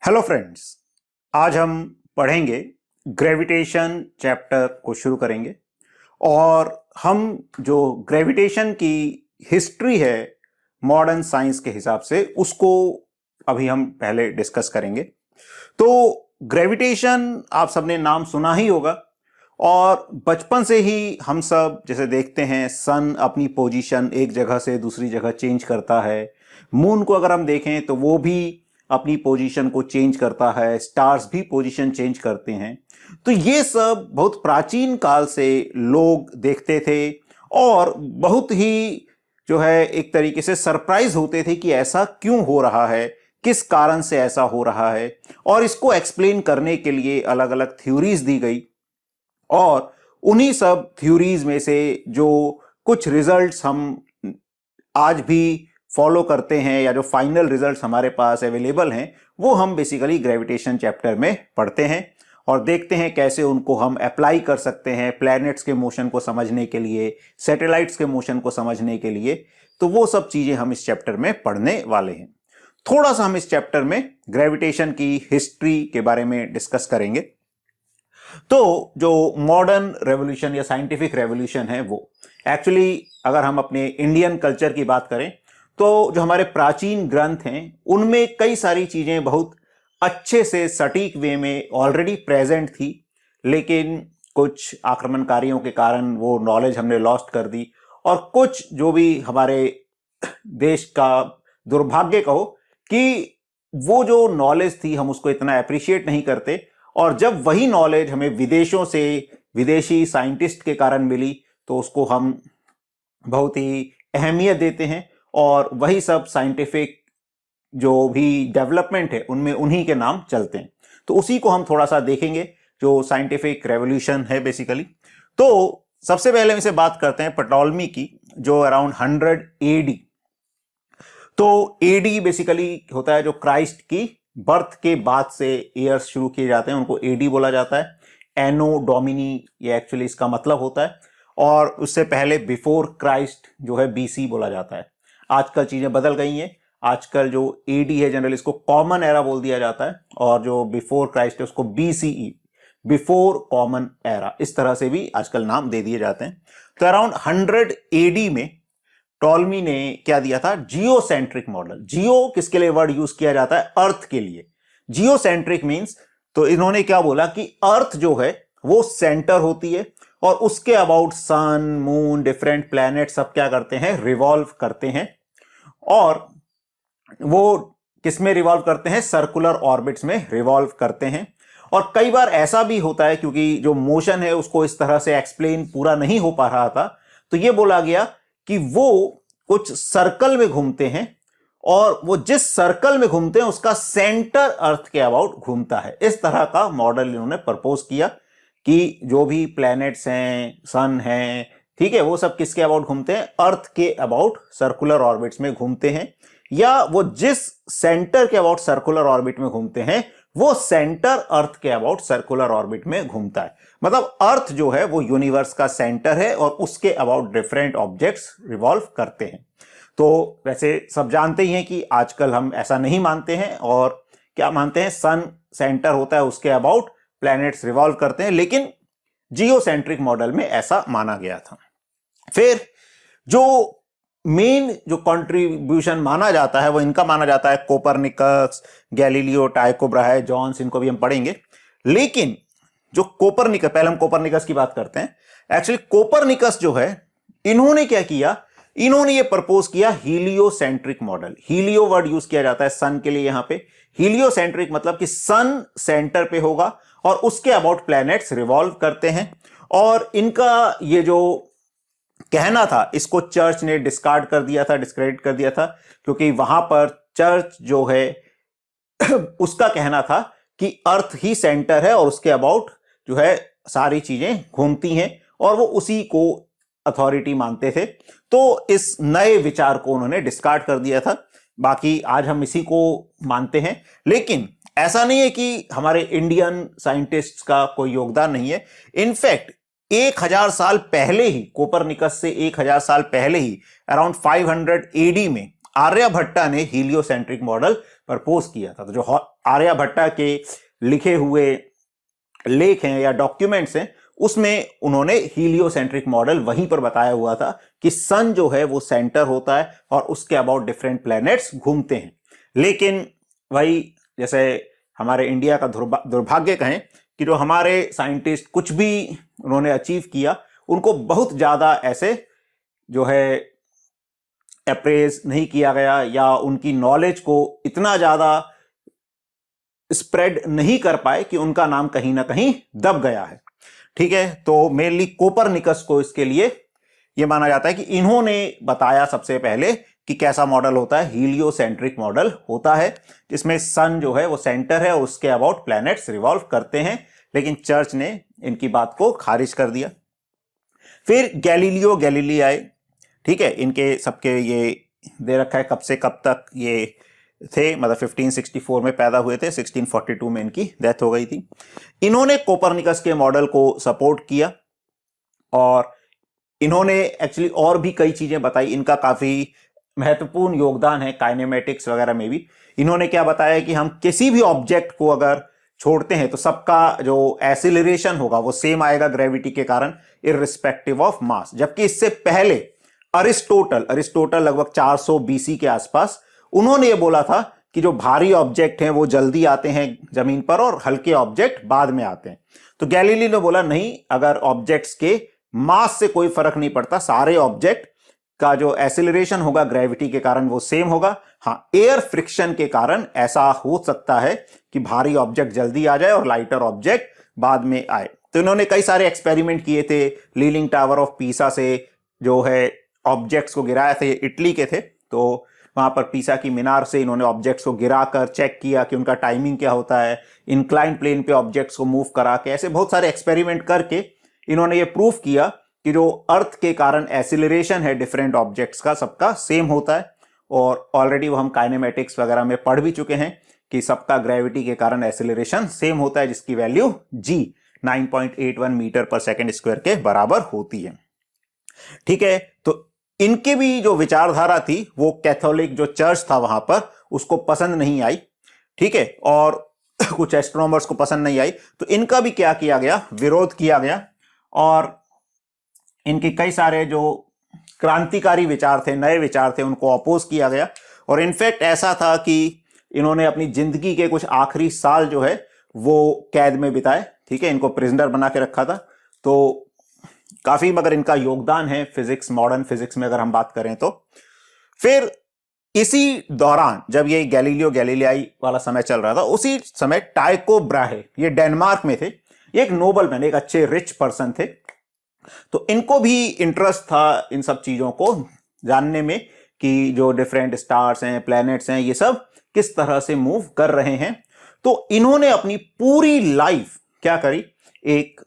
Hello friends, आज हम पढ़ेंगे ग्रेविटेशन चैप्टर को शुरू करेंगे और हम जो ग्रेविटेशन की हिस्ट्री है मॉडर्न साइंस के हिसाब से उसको अभी हम पहले डिस्कस करेंगे। तो ग्रेविटेशन आप सबने नाम सुना ही होगा और बचपन से ही हम सब जैसे देखते हैं सन अपनी पोजीशन एक जगह से दूसरी जगह चेंज करता है। मून को अगर हम देखें तो वो भी अपनी पोजीशन को चेंज करता है, स्टार्स भी पोजीशन चेंज करते हैं। तो ये सब बहुत प्राचीन काल से लोग देखते थे और बहुत ही जो है एक तरीके से सरप्राइज होते थे कि ऐसा क्यों हो रहा है, किस कारण से ऐसा हो रहा है। और इसको एक्सप्लेन करने के लिए अलग अलग थ्योरीज दी गई और उन्हीं सब थ्योरीज में से जो कुछ रिजल्ट्स हम आज भी फॉलो करते हैं या जो फाइनल रिजल्ट्स हमारे पास अवेलेबल हैं वो हम बेसिकली ग्रेविटेशन चैप्टर में पढ़ते हैं और देखते हैं कैसे उनको हम अप्लाई कर सकते हैं प्लैनेट्स के मोशन को समझने के लिए, सैटेलाइट्स के मोशन को समझने के लिए। तो वो सब चीजें हम इस चैप्टर में पढ़ने वाले हैं। थोड़ा सा हम इस चैप्टर में ग्रेविटेशन की हिस्ट्री के बारे में डिस्कस करेंगे। तो जो मॉडर्न रेवोल्यूशन या साइंटिफिक रेवोल्यूशन है वो एक्चुअली अगर हम अपने इंडियन कल्चर की बात करें तो जो हमारे प्राचीन ग्रंथ हैं उनमें कई सारी चीजें बहुत अच्छे से सटीक वे में ऑलरेडी प्रेजेंट थी, लेकिन कुछ आक्रमणकारियों के कारण वो नॉलेज हमने लॉस्ट कर दी और कुछ जो भी हमारे देश का दुर्भाग्य कहो कि वो जो नॉलेज थी हम उसको इतना अप्रिशिएट नहीं करते और जब वही नॉलेज हमें विदेशों से विदेशी साइंटिस्ट के कारण मिली तो उसको हम बहुत ही अहमियत देते हैं और वही सब साइंटिफिक जो भी डेवलपमेंट है उनमें उन्हीं के नाम चलते हैं। तो उसी को हम थोड़ा सा देखेंगे जो साइंटिफिक रेवोल्यूशन है बेसिकली। तो सबसे पहले हम इसे बात करते हैं पटोलमी की, जो अराउंड 100 एडी। तो एडी बेसिकली होता है जो क्राइस्ट की बर्थ के बाद से ईयर्स शुरू किए जाते हैं उनको एडी बोला जाता है। एनो डोमिनी ये एक्चुअली इसका मतलब होता है और उससे पहले बिफोर क्राइस्ट जो है बीसी बोला जाता है। आजकल चीजें बदल गई हैं, आजकल जो एडी है जनरली इसको कॉमन एरा बोल दिया जाता है और जो बिफोर क्राइस्ट है उसको बीसीई बिफोर कॉमन एरा इस तरह से भी आजकल नाम दे दिए जाते हैं। तो अराउंड 100 एडी में टॉलमी ने क्या दिया था, जियोसेंट्रिक मॉडल। जियो किसके लिए वर्ड यूज किया जाता है, अर्थ के लिए। जियोसेंट्रिक मींस तो इन्होंने क्या बोला कि अर्थ जो है वो सेंटर होती है और उसके about sun moon different planet सब क्या करते हैं, रिवॉल्व करते हैं। और वो किसमें रिवॉल्व करते हैं, सर्कुलर ऑर्बिट्स में रिवॉल्व करते हैं। और कई बार ऐसा भी होता है क्योंकि जो मोशन है उसको इस तरह से एक्सप्लेन पूरा नहीं हो पा रहा था तो ये बोला गया कि वो कुछ सर्कल में घूमते हैं और वो जिस सर्कल में घूमते हैं उसका सेंटर अर्थ के अबाउट घूमता है। इस तरह का मॉडल इन्होंने प्रपोज किया कि जो भी प्लैनेट्स हैं, सन हैं, ठीक है, वो सब किसके अबाउट घूमते हैं, अर्थ के अबाउट सर्कुलर ऑर्बिट्स में घूमते हैं, या वो जिस सेंटर के अबाउट सर्कुलर ऑर्बिट में घूमते हैं वो सेंटर अर्थ के अबाउट सर्कुलर ऑर्बिट में घूमता है। मतलब अर्थ जो है वो यूनिवर्स का सेंटर है और उसके अबाउट डिफरेंट ऑब्जेक्ट्स रिवॉल्व करते हैं। तो वैसे सब जानते ही हैं कि आजकल हम ऐसा नहीं मानते हैं और क्या मानते हैं, सन सेंटर होता है उसके अबाउट प्लैनेट्स रिवॉल्व करते हैं, लेकिन जियोसेंट्रिक मॉडल में ऐसा माना गया था। फिर जो मेन जो कंट्रीब्यूशन माना जाता है वो इनका माना जाता है, कोपरनिकस, गैलीलियो, टाइको ब्राहे, जॉन्स, इनको भी हम पढ़ेंगे। लेकिन जो कोपरनिकस, पहले हम कोपरनिकस की बात करते हैं। एक्चुअली कोपरनिकस जो है इन्होंने क्या किया, इन्होंने ये प्रपोज किया heliocentric model. Helio word use किया जाता है सन के लिए यहां पे। हीलियोसेंट्रिक मतलब कि सन सेंटर पे होगा और उसके अबाउट प्लैनेट्स रिवॉल्व करते हैं। और इनका ये जो कहना था इसको चर्च ने डिस्कार्ड कर दिया था, डिस्क्रेडिट कर दिया था, क्योंकि वहां पर चर्च जो है उसका कहना था कि अर्थ ही सेंटर है और उसके अबाउट जो है सारी चीजें घूमती हैं और वो उसी को अथॉरिटी मानते थे। तो इस नए विचार को उन्होंने डिस्कार्ड कर दिया था। बाकी आज हम इसी को मानते हैं, लेकिन ऐसा नहीं है कि हमारे इंडियन साइंटिस्ट्स का कोई योगदान नहीं है। इनफैक्ट 1000 साल पहले ही, कोपरनिकस से 1000 साल पहले ही, अराउंड 500 एडी में आर्यभट्टा ने हीलियोसेंट्रिक मॉडल प्रपोज किया था। तो जो आर्यभट्टा के लिखे हुए लेख हैं या डॉक्यूमेंट्स हैं, उसमें उन्होंने हीलियोसेंट्रिक मॉडल वहीं पर बताया हुआ था कि सन जो है वो सेंटर होता है और उसके अबाउट डिफरेंट प्लैनेट्स घूमते हैं। लेकिन वही जैसे हमारे इंडिया का दुर्भाग्य कहें कि जो हमारे साइंटिस्ट कुछ भी उन्होंने अचीव किया, उनको बहुत ज्यादा ऐसे जो है अप्रेज नहीं किया गया या उनकी नॉलेज को इतना ज्यादा स्प्रेड नहीं कर पाए कि उनका नाम कहीं ना कहीं दब गया है। ठीक है, तो मेनली कोपरनिकस को इसके लिए यह माना जाता है कि इन्होंने बताया सबसे पहले कि कैसा मॉडल होता है, हीलियोसेंट्रिक मॉडल होता है, जिसमें सन जो है वो सेंटर है और उसके अबाउट प्लैनेट्स रिवॉल्व करते हैं। लेकिन चर्च ने इनकी बात को खारिज कर दिया। फिर गैलीलियो गैलीली आए। ठीक है, इनके सबके ये दे रखा है कब से कब तक ये थे, मतलब 1564 में पैदा हुए थे, 1642 में इनकी डेथ हो गई थी। इन्होंने कोपरनिकस के मॉडल को सपोर्ट किया और इन्होंने एक्चुअली और भी कई चीजें बताई। इनका काफी महत्वपूर्ण योगदान है काइनेमेटिक्स वगैरह में भी। इन्होंने क्या बताया कि हम किसी भी ऑब्जेक्ट को अगर छोड़ते हैं तो सबका जो एसिलरेशन होगा वो सेम आएगा ग्रेविटी के कारण, इररिस्पेक्टिव ऑफ मास। जबकि इससे पहले अरिस्टोटल लगभग 400 बीसी के आसपास उन्होंने ये बोला था कि जो भारी ऑब्जेक्ट हैं वो जल्दी आते हैं जमीन पर और हल्के ऑब्जेक्ट बाद में आते हैं। तो गैलीली ने बोला नहीं, अगर ऑब्जेक्ट्स के मास से कोई फर्क नहीं पड़ता, सारे ऑब्जेक्ट का जो एसिलरेशन होगा ग्रेविटी के कारण वो सेम होगा। हाँ, एयर फ्रिक्शन के कारण ऐसा हो सकता है कि भारी ऑब्जेक्ट जल्दी आ जाए और लाइटर ऑब्जेक्ट बाद में आए। तो इन्होंने कई सारे एक्सपेरिमेंट किए थे। लीनिंग टावर ऑफ पीसा से जो है ऑब्जेक्ट्स को गिराए थे, इटली के थे, तो वहां पर पीसा की मीनार से इन्होंने ऑब्जेक्ट्स को गिराकर चेक किया कि उनका टाइमिंग क्या होता है। इंक्लाइन प्लेन पे ऑब्जेक्ट्स को मूव करा के ऐसे बहुत सारे एक्सपेरिमेंट करके इन्होंने ये प्रूफ किया कि जो अर्थ के कारण एसिलरेशन है डिफरेंट ऑब्जेक्ट्स का, सबका सेम होता है। और ऑलरेडी वो हम काइनेमेटिक्स वगैरह में पढ़ भी चुके हैं कि सबका ग्रेविटी के कारण एसिलरेशन सेम होता है, जिसकी वैल्यू g 9.81 मीटर पर सेकेंड स्क्वायर के बराबर होती है। ठीक है, तो इनके भी जो विचारधारा थी वो कैथोलिक जो चर्च था वहां पर उसको पसंद नहीं आई। ठीक है, और कुछ एस्ट्रोनॉमर्स को पसंद नहीं आई, तो इनका भी क्या किया गया, विरोध किया गया और इनके कई सारे जो क्रांतिकारी विचार थे, नए विचार थे, उनको अपोज किया गया। और इनफैक्ट ऐसा था कि इन्होंने अपनी जिंदगी के कुछ आखिरी साल जो है वो कैद में बिताए। ठीक है, इनको प्रिजनर बना के रखा था। तो काफी मगर इनका योगदान है फिजिक्स, मॉडर्न फिजिक्स में अगर हम बात करें तो। फिर इसी दौरान जब ये गैलीलियो गैलीलियाई वाला समय चल रहा था, उसी समय टाइको ब्राहे, ये डेनमार्क में थे, ये एक नोबल मैन, एक अच्छे रिच पर्सन थे। तो इनको भी इंटरेस्ट था इन सब चीजों को जानने में कि जो डिफरेंट स्टार्स हैं, प्लैनेट्स हैं, ये सब किस तरह से मूव कर रहे हैं। तो इन्होंने अपनी पूरी लाइफ क्या करी, एक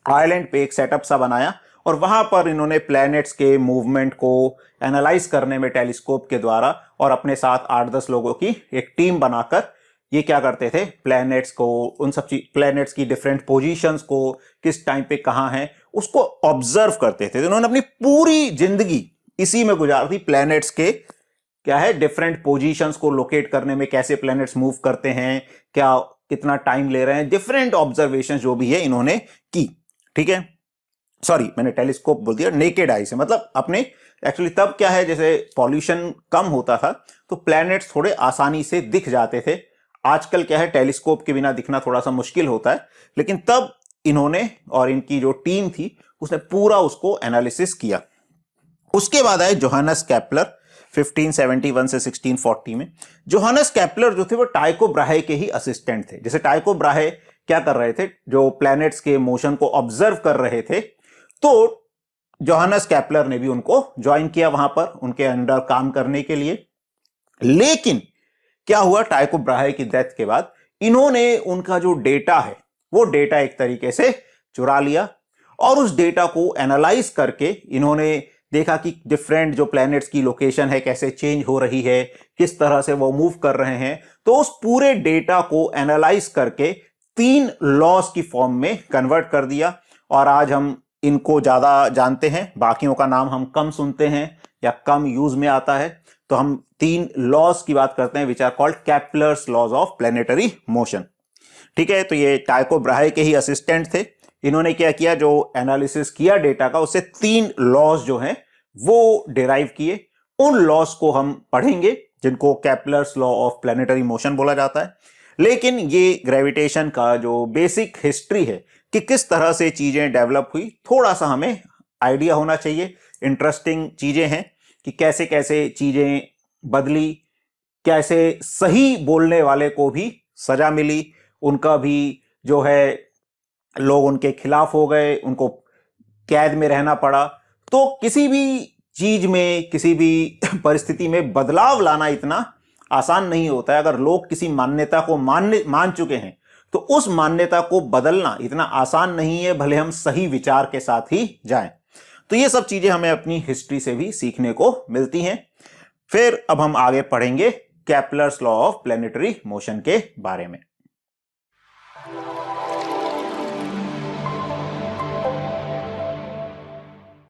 आइलैंड पे एक सेटअप सा बनाया और वहां पर इन्होंने प्लैनेट्स के मूवमेंट को एनालाइज करने में टेलीस्कोप के द्वारा और अपने साथ 8-10 लोगों की एक टीम बनाकर ये क्या करते थे, प्लैनेट्स को, उन सब प्लैनेट्स की डिफरेंट पोजीशंस को किस टाइम पे कहां है उसको ऑब्जर्व करते थे। तो इन्होंने अपनी पूरी जिंदगी इसी में गुजार दी, प्लैनेट्स के क्या है डिफरेंट पोजीशंस को लोकेट करने में, कैसे प्लैनेट्स मूव करते हैं, क्या कितना टाइम ले रहे हैं, डिफरेंट ऑब्जर्वेशन जो भी है इन्होंने की। ठीक है, सॉरी मैंने टेलीस्कोप बोल दिया, नेकेड आई से, मतलब अपने एक्चुअली तब क्या है, जैसे पॉल्यूशन कम होता था तो प्लैनेट्स थोड़े आसानी से दिख जाते थे। आजकल क्या है, टेलीस्कोप के बिना दिखना थोड़ा सा मुश्किल होता है, लेकिन तब इन्होंने और इनकी जो टीम थी उसने पूरा उसको एनालिसिस किया। उसके बाद आए जोहानस केपलर 1571 से 1640 में। जोहानस केपलर जो थे वो टाइको ब्राहे के ही असिस्टेंट थे। जैसे टाइको ब्राहे क्या कर रहे थे, जो प्लैनेट्स के मोशन को ऑब्जर्व कर रहे थे, तो जोहानस केपलर ने भी उनको ज्वाइन किया वहां पर उनके अंडर काम करने के लिए। लेकिन क्या हुआ, टाइको ब्राहे की डेथ के बाद इन्होंने उनका जो डेटा है वो डेटा एक तरीके से चुरा लिया और उस डेटा को एनालाइज करके इन्होंने देखा कि डिफरेंट जो प्लैनेट्स की लोकेशन है कैसे चेंज हो रही है, किस तरह से वो मूव कर रहे हैं। तो उस पूरे डेटा को एनालाइज करके 3 लॉस की फॉर्म में कन्वर्ट कर दिया और आज हम इनको ज्यादा जानते हैं, बाकियों का नाम हम कम सुनते हैं या कम यूज में आता है। तो हम 3 लॉज की बात करते हैं which are called Kepler's laws of planetary motion. ठीक है, तो ये टाइको ब्राहे के ही असिस्टेंट थे। इन्होंने क्या किया, जो एनालिसिस किया डेटा का, उससे 3 लॉज जो हैं वो डिराइव किए। उन लॉज को हम पढ़ेंगे जिनको Kepler's law of planetary motion बोला जाता है। लेकिन ये ग्रेविटेशन का जो बेसिक हिस्ट्री है कि किस तरह से चीजें डेवलप हुई, थोड़ा सा हमें आइडिया होना चाहिए। इंटरेस्टिंग चीजें हैं कि कैसे कैसे चीजें बदली, कैसे सही बोलने वाले को भी सजा मिली, उनका भी जो है लोग उनके खिलाफ हो गए, उनको कैद में रहना पड़ा। तो किसी भी चीज में, किसी भी परिस्थिति में बदलाव लाना इतना आसान नहीं होता है। अगर लोग किसी मान्यता को मान चुके हैं तो उस मान्यता को बदलना इतना आसान नहीं है, भले हम सही विचार के साथ ही जाएं। तो ये सब चीजें हमें अपनी हिस्ट्री से भी सीखने को मिलती हैं। फिर अब हम आगे पढ़ेंगे Kepler's law of planetary motion के बारे में।